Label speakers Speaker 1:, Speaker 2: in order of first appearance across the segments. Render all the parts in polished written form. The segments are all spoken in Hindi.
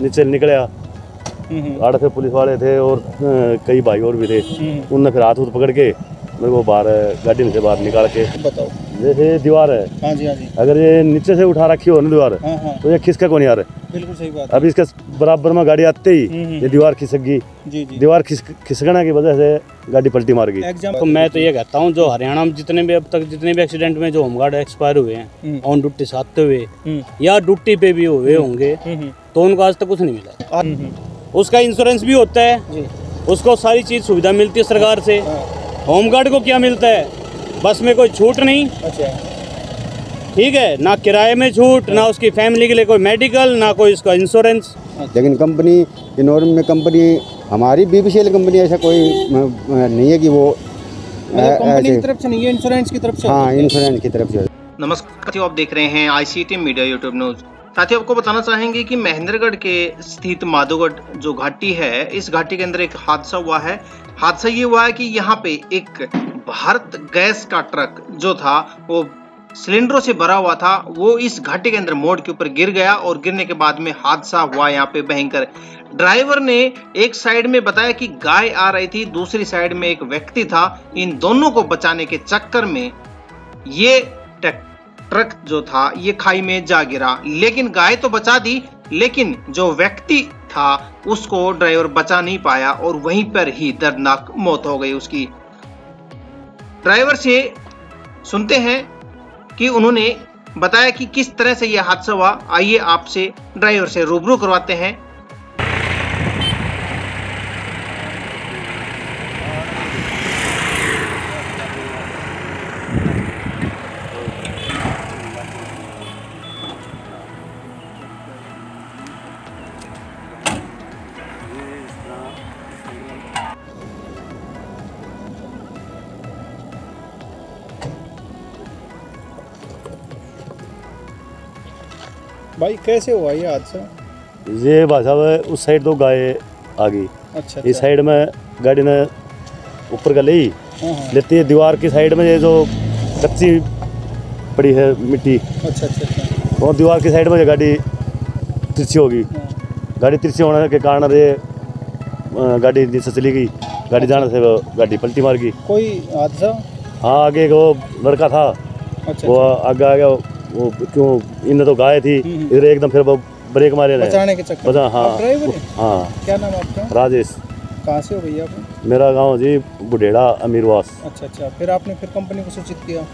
Speaker 1: नीचे निकला। आड़ से पुलिस वाले थे और कई भाई और भी थे। उनने फिर हाथ पकड़ के मेरे को बाहर गाड़ी से बाहर निकाल के।
Speaker 2: बताओ,
Speaker 1: जैसे दीवार है,
Speaker 2: हाँ जी हाँ जी,
Speaker 1: अगर ये नीचे से उठा रखी हो ना दीवार, तो ये खिसका कौन यार।
Speaker 2: बिल्कुल सही बात।
Speaker 1: अब इसके बराबर में गाड़ी आते ही ये दीवार खिसक गई।
Speaker 2: जी जी,
Speaker 1: दीवार खिसकने की वजह से गाड़ी पलटी मार गई।
Speaker 3: तो मैं तो ये कहता हूँ, जो हरियाणा में जितने भी अब तक जितने भी एक्सीडेंट में जो होमगार्ड एक्सपायर हुए हैं ऑन ड्यूटी से आते हुए या ड्यूटी पे भी हुए होंगे, तो उनको आज तक कुछ नहीं मिला। उसका इंश्योरेंस भी होता है, उसको सारी चीज सुविधा मिलती है सरकार से। होमगार्ड को क्या मिलता है? बस में कोई छूट नहीं, ठीक है, ना किराए में छूट, ना उसकी फैमिली के लिए कोई मेडिकल, ना कोई इसका इंश्योरेंस।
Speaker 4: लेकिन कंपनी इनोर में कंपनी हमारी बीपीसीएल कंपनी ऐसा कोई नहीं है कि वो
Speaker 2: कंपनी की तरफ से नहीं है, इंश्योरेंस की तरफ से।
Speaker 4: हाँ, इंश्योरेंस की तरफ से।
Speaker 5: नमस्कार साथियों, आप देख रहे हैं ICT मीडिया यूट्यूब न्यूज। साथियों, आपको बताना चाहेंगे कि महेंद्रगढ़ के स्थित माधोगढ़ जो घाटी है, इस घाटी के अंदर एक हादसा हुआ है। हादसा ये हुआ है कि यहाँ पे एक भारत गैस का ट्रक जो था वो सिलेंडरों से भरा हुआ था, वो इस घाटी के अंदर मोड़ के ऊपर गिर गया और गिरने के बाद में हादसा हुआ यहाँ पे भयंकर। ड्राइवर ने एक साइड में बताया कि गाय आ रही थी, दूसरी साइड में एक व्यक्ति था। इन दोनों को बचाने के चक्कर में ये ट्रक जो था ये खाई में जा गिरा। लेकिन गाय तो बचा दी, लेकिन जो व्यक्ति था उसको ड्राइवर बचा नहीं पाया और वहीं पर ही दर्दनाक मौत हो गई उसकी। ड्राइवर से सुनते हैं कि उन्होंने बताया कि किस तरह से यह हादसा हुआ। आइए आपसे ड्राइवर से रूबरू करवाते हैं।
Speaker 2: भाई कैसे हुआ ये हादसा?
Speaker 1: ये भाई साहब उस साइड तो गाय आ गई।
Speaker 2: अच्छा,
Speaker 1: इस साइड में गाड़ी ने ऊपर का लेती है। दीवार की साइड में ये जो कच्ची पड़ी है मिट्टी, अच्छा, और दीवार की साइड में ये गाड़ी तिरछी होगी। गाड़ी तिरछी होने के कारण ये गाड़ी नीचे चली गई। गाड़ी जाने से वो गाड़ी पलटी मार गई।
Speaker 2: कोई हादसा?
Speaker 1: हाँ, आगे वो लड़का था, वो आगे आ गया। वो क्यों, इन्हें तो गाय थी, इधर एकदम फिर वो ब्रेक मारे
Speaker 2: बचाने के चक्कर।
Speaker 1: हाँ
Speaker 2: ड्राइवर?
Speaker 1: हाँ।
Speaker 2: क्या नाम आपका?
Speaker 1: राजेश।
Speaker 2: कहाँ से हो भैया आप?
Speaker 1: मेरा गांव जी बुढ़ेड़ा अमीरवास।
Speaker 2: अच्छा, फिर आपने फिर कंपनी को सूचित किया?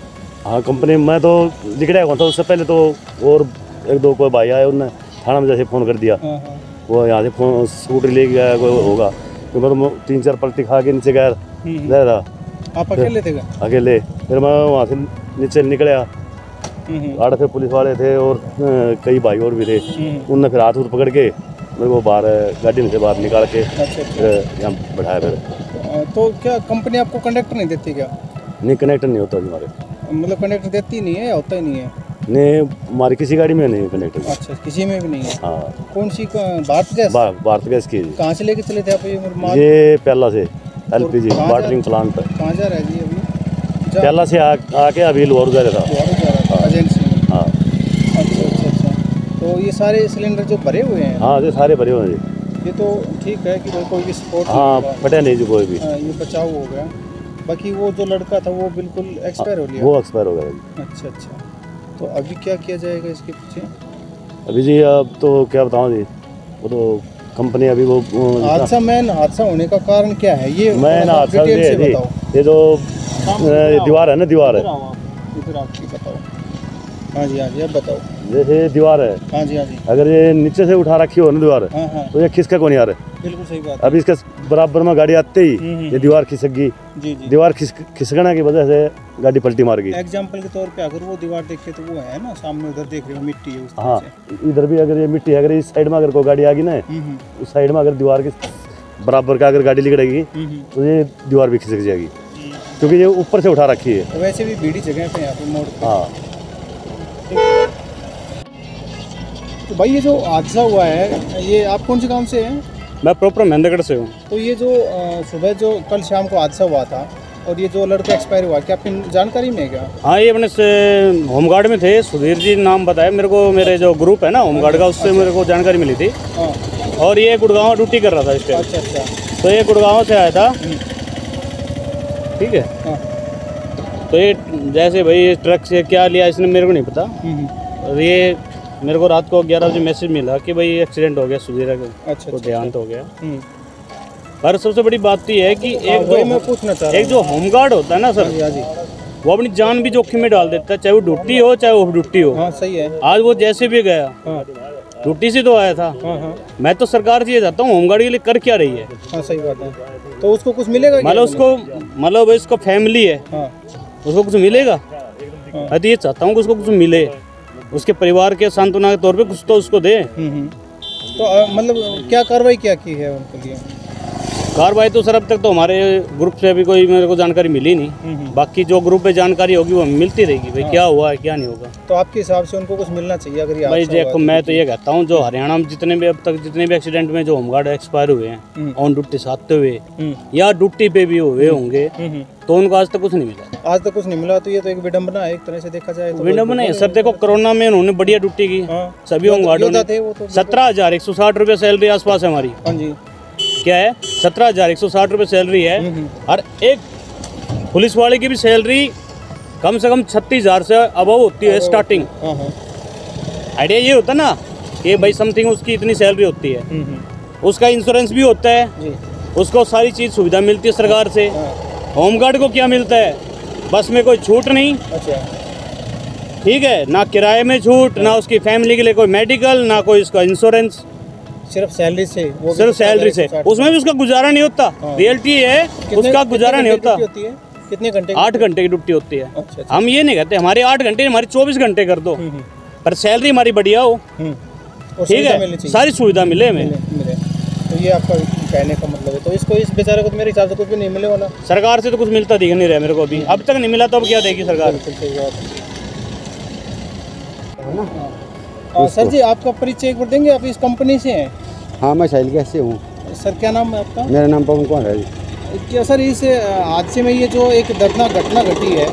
Speaker 1: हाँ, कंपनी मैं तो लिखड़ा हुआ था उससे पहले तो, और एक दो कोई भाई आए, उन्होंने थाना में जैसे फ़ोन कर दिया। वो यहाँ से फोन स्कूटर ले गया कोई होगा, तो मैं तो 3-4 पलटी खा के नीचे गया रहा।
Speaker 2: आप अकेले थे?
Speaker 1: अकेले। फिर मैं वहाँ से नीचे निकला। आड़ से पुलिस वाले थे और कई भाई और भी थे। उनने फिर हाथ पकड़ के मेरे को बाहर गाड़ी से बाहर निकाल के यहाँ बैठाया। फिर
Speaker 2: तो क्या कंपनी आपको कंडक्टर नहीं देती क्या?
Speaker 1: नहीं, कनेक्टर नहीं होता हमारे।
Speaker 2: मतलब कंडक्टर देती नहीं है, होता ही नहीं है?
Speaker 1: नहीं, हमारी किसी गाड़ी में नहीं कनेक्टर।
Speaker 2: अच्छा, किसी में भी नहीं है?
Speaker 1: हाँ।
Speaker 2: कौन सी? भारत गैस?
Speaker 1: भारत गैस की।
Speaker 2: कहाँ से लेके चले थे आप
Speaker 1: ये प्याला से LPG वाटरिंग प्लांट पर।
Speaker 2: कहाँ जा रहा है जी अभी?
Speaker 1: प्याला से आके अभी लोहारू जा रहा था
Speaker 2: एजेंसी में।
Speaker 1: हाँ।
Speaker 2: अच्छा, तो ये सारे सिलेंडर जो भरे हुए हैं?
Speaker 1: हाँ, ये सारे भरे हुए हैं।
Speaker 2: ये तो ठीक है कि कोई भी सपोर्ट?
Speaker 1: हाँ, फटे नहीं जो कोई भी।
Speaker 2: ये बचाव हो गया। बाकी वो जो लड़का था वो बिल्कुल एक्सपायर हो गया?
Speaker 1: वो एक्सपायर हो गया।
Speaker 2: अच्छा, तो अभी क्या किया जाएगा इसके पीछे?
Speaker 1: अभी जी अब तो क्या बताऊँ जी, वो तो कंपनी अभी वो
Speaker 2: हादसा होने का कारण क्या है? ये
Speaker 1: मैन हादसा ये जो दीवार है ना, दीवार है
Speaker 2: इधर आपकी बताओ। हाँ जी, अब बताओ।
Speaker 1: जैसे दीवार है,
Speaker 2: हाँ जी,
Speaker 1: अगर ये नीचे से उठा रखी हो ना दीवार, तो ये खिसका कौन यार।
Speaker 2: बिल्कुल सही बात।
Speaker 1: अब इसके बराबर में गाड़ी आते ही ये दीवार खिसक गई। दीवार खिसकने की वजह से गाड़ी पलटी मार गई।
Speaker 2: एग्जाम्पल के तौर पे अगर वो दीवार देखे तो वो है ना सामने, उधर देख रहे हो मिट्टी है।
Speaker 1: हाँ, इधर भी अगर ये मिट्टी है, अगर इस साइड में अगर कोई गाड़ी आ गई ना, उस साइड में अगर दीवार के बराबर का अगर गाड़ी लिगड़ेगी तो ये दीवार भी खिसक जाएगी, क्योंकि ये ऊपर से उठा रखी है।
Speaker 2: वैसे भी भीड़ी जगह पे यहाँ पे मोड़ पे।
Speaker 1: हाँ।
Speaker 2: तो भाई ये जो हादसा हुआ है, ये आप कौन से गांव से हैं?
Speaker 3: मैं प्रॉपर महेंद्रगढ़ से हूँ।
Speaker 2: तो ये जो सुबह जो कल शाम को हादसा हुआ था और ये जो लड़का एक्सपायर हुआ, क्या आपकी जानकारी में है क्या?
Speaker 3: हाँ, ये अपने से होमगार्ड में थे, सुधीर जी नाम बताया मेरे को। मेरे जो ग्रुप है ना होमगार्ड का, उससे मेरे को जानकारी मिली थी। और ये गुड़गांव ड्यूटी कर रहा था इस टाइम।
Speaker 2: अच्छा अच्छा।
Speaker 3: तो ये गुड़गांव से आया था, ठीक है।
Speaker 2: हाँ।
Speaker 3: तो ये जैसे भाई ये ट्रक से क्या लिया इसने मेरे को नहीं पता। और ये मेरे को रात को 11 बजे मैसेज मिला कि भाई एक्सीडेंट हो गया सुधीरा को।
Speaker 2: अच्छा,
Speaker 3: तो देहांत हो गया।
Speaker 2: हम्म।
Speaker 3: पर सबसे बड़ी बात तो ये है कि
Speaker 2: वही मैं पूछना चाह रहा
Speaker 3: एक जो होमगार्ड होता है ना सर,
Speaker 2: हूँ। हाँ जी।
Speaker 3: वो अपनी जान भी जोखिम में डाल देता है, चाहे वो ड्यूटी हो चाहे ऑफ ड्यूटी हो।
Speaker 2: हाँ सही है।
Speaker 3: आज वो जैसे भी गया
Speaker 2: हाँ
Speaker 3: ड्यूटी से तो आया था।
Speaker 2: हाँ हाँ।
Speaker 3: मैं तो सरकार से ये चाहता हूँ होमगार्ड के लिए कर क्या रही है।
Speaker 2: हाँ सही बात है। तो उसको कुछ मिलेगा क्या?
Speaker 3: मतलब इसको फैमिली है,
Speaker 2: हाँ
Speaker 3: उसको कुछ मिलेगा। मैं तो ये चाहता हूँ कि उसको कुछ मिले, उसके परिवार के सांत्वना के तौर पे कुछ तो उसको दे।
Speaker 2: तो मतलब क्या कार्रवाई क्या की है उनके लिए?
Speaker 3: कार्रवाई तो सर अब तक तो हमारे ग्रुप से अभी कोई मेरे को जानकारी मिली नहीं। बाकी जो ग्रुप पे जानकारी होगी वो मिलती रहेगी भाई। क्या हुआ है क्या नहीं होगा।
Speaker 2: तो आपके हिसाब से उनको कुछ मिलना चाहिए अगर ये
Speaker 3: भाई
Speaker 2: हादसा हुआ
Speaker 3: देखो
Speaker 2: है
Speaker 3: मैं तो ये कहता हूँ जो हरियाणा में जितने भी अब तक जितने भी एक्सीडेंट में जो होमगार्ड एक्सपायर हुए हैं ऑन ड्यूटी से आते हुए या ड्यूटी पे भी हुए होंगे, तो उनको आज तक कुछ नहीं मिला।
Speaker 2: आज तक कुछ नहीं मिला। तो ये तो एक विडम्बना है एक तरह से देखा जाए तो।
Speaker 3: विडम्बना है सर। देखो कोरोना में उन्होंने बढ़िया ड्यूटी की।
Speaker 2: हाँ।
Speaker 3: सभी होमगार्डों ने
Speaker 2: थे वो तो।
Speaker 3: 17,160 रुपये सैलरी आसपास है हमारी।
Speaker 2: हाँ जी।
Speaker 3: क्या है 17,160 रुपये सैलरी है। और एक पुलिस वाले की भी सैलरी कम से कम 36,000 से अबव होती है स्टार्टिंग।
Speaker 2: हाँ हाँ।
Speaker 3: आइडिया ये होता ना कि भाई समथिंग उसकी इतनी सैलरी होती है, उसका इंश्योरेंस भी होता है
Speaker 2: जी।
Speaker 3: उसको सारी चीज़ सुविधा मिलती है सरकार से। होमगार्ड को क्या मिलता है? बस में कोई छूट नहीं।
Speaker 2: अच्छा।
Speaker 3: ठीक है, ना किराए में छूट, ना उसकी फैमिली के लिए कोई मेडिकल, ना कोई उसका इंश्योरेंस।
Speaker 2: सिर्फ सैलरी से वो
Speaker 3: सिर्फ सैलरी से, उसमें भी उसका गुजारा नहीं होता। रियलिटी है उसका गुजारा नहीं होता।
Speaker 2: कितने घंटे?
Speaker 3: 8 घंटे की ड्यूटी होती है।
Speaker 2: अच्छा।
Speaker 3: हम ये नहीं कहते हमारे 8 घंटे, हमारी 24 घंटे कर दो, पर सैलरी हमारी बढ़िया हो। ठीक है, सारी सुविधा मिले हमें।
Speaker 2: तो ये आपका कहने का मतलब है। तो इसको इस बेचारे को तो मेरे हिसाब से कुछ भी नहीं मिलेगा ना।
Speaker 3: सरकार से तो कुछ मिलता दिख नहीं रहा मेरे को अभी, अब तक नहीं मिला तो अब क्या देगी सरकार।
Speaker 2: सर जी आपका परिचय एक बार देंगे? आप इस कंपनी से हैं?
Speaker 4: हाँ मैं साहिल गैस से हूँ।
Speaker 2: सर क्या नाम है आपका?
Speaker 4: मेरा नाम पवन कुमार है जी।
Speaker 2: क्या सर इस हादसे में ये जो एक दर्दनाक घटना घटी है,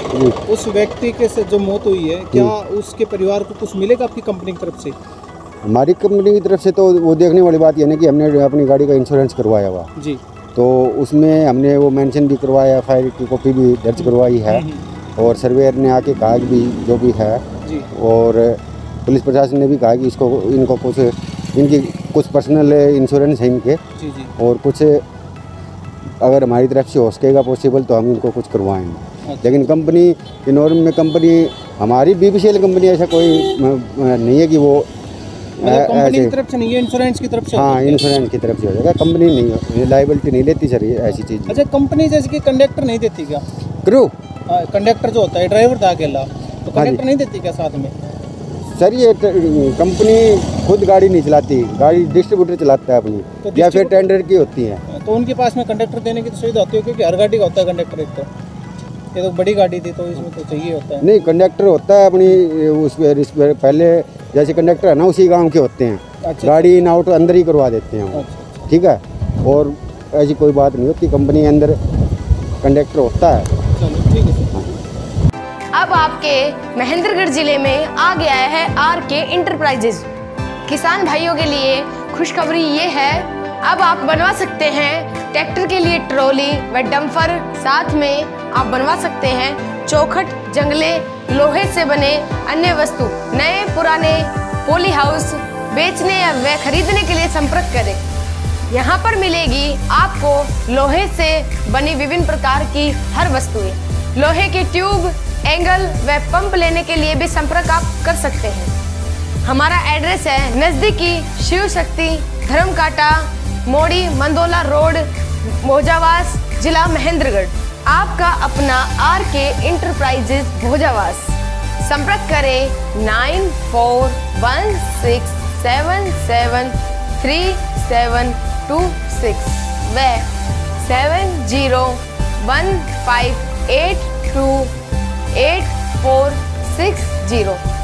Speaker 2: उस व्यक्ति के से जो मौत हुई है, क्या उसके परिवार को कुछ मिलेगा आपकी कंपनी की तरफ से?
Speaker 4: हमारी कंपनी की तरफ से तो वो देखने वाली बात यह है कि हमने अपनी गाड़ी का इंश्योरेंस करवाया हुआ
Speaker 2: जी।
Speaker 4: तो उसमें हमने वो मेंशन भी करवाया, फायर की कॉपी भी दर्ज करवाई है और सर्वेयर ने आके कहा भी जो भी है
Speaker 2: जी।
Speaker 4: और पुलिस प्रशासन ने भी कहा कि इसको इनको कुछ इनकी कुछ पर्सनल इंश्योरेंस है इनके
Speaker 2: जी जी।
Speaker 4: और कुछ अगर हमारी तरफ से हो सकेगा पॉसिबल तो हम इनको कुछ करवाएंगे। लेकिन कंपनी की नॉर्म में कंपनी हमारी बीपीसीएल कंपनी ऐसा कोई नहीं है कि वो
Speaker 2: कंपनी की तरफ से नहीं है, इंश्योरेंस की तरफ से।
Speaker 4: हाँ इंश्योरेंस की तरफ से हो जाएगा, कंपनी नहीं लाइबिलिटी नहीं लेती सर ये ऐसी चीज़।
Speaker 2: अच्छा कंपनी जैसे कि कंडक्टर नहीं देती क्या?
Speaker 4: क्रू
Speaker 2: कंडक्टर जो होता है, ड्राइवर था अकेला, तो कंडक्टर नहीं देती क्या साथ में?
Speaker 4: सर ये कंपनी खुद गाड़ी नहीं चलाती, गाड़ी डिस्ट्रीब्यूटर चलाता है अपनी
Speaker 2: तो
Speaker 4: या फिर टेंडर की होती है।
Speaker 2: तो उनके पास में कंडक्टर देने की तो सुविधा होती है क्योंकि हर गाड़ी का होता है कंडक्टर। एक तो ये तो बड़ी गाड़ी थी तो इसमें तो चाहिए होता है।
Speaker 4: नहीं कंडक्टर होता है अपनी उस पर पहले जैसे कंडक्टर है ना उसी गांव के होते हैं।
Speaker 2: अच्छा।
Speaker 4: गाड़ी इन आउट अंदर ही करवा देते हैं वो।
Speaker 2: अच्छा।
Speaker 4: ठीक है, और ऐसी कोई बात नहीं होती, कंपनी के अंदर कंडक्टर होता है।
Speaker 2: चलो ठीक है।
Speaker 6: अब आपके महेंद्रगढ़ जिले में आ गया है आरके इंटरप्राइजेज। किसान भाइयों के लिए खुशखबरी ये है, अब आप बनवा सकते हैं ट्रैक्टर के लिए ट्रॉली व डंपर, साथ में आप बनवा सकते हैं चौखट, जंगले, लोहे से बने अन्य वस्तु। नए पुराने पॉली हाउस बेचने या व खरीदने के लिए संपर्क करें। यहाँ पर मिलेगी आपको लोहे से बनी विभिन्न प्रकार की हर वस्तुएं। लोहे की ट्यूब, एंगल व पंप लेने के लिए भी संपर्क आप कर सकते हैं। हमारा एड्रेस है नज़दीकी शिव शक्ति धर्मकाटा मोड़ी, मंदोला रोड, भोजावास, जिला महेंद्रगढ़। आपका अपना आरके इंटरप्राइजेज भोजावास। संपर्क करें 9416773726 व 7015828460।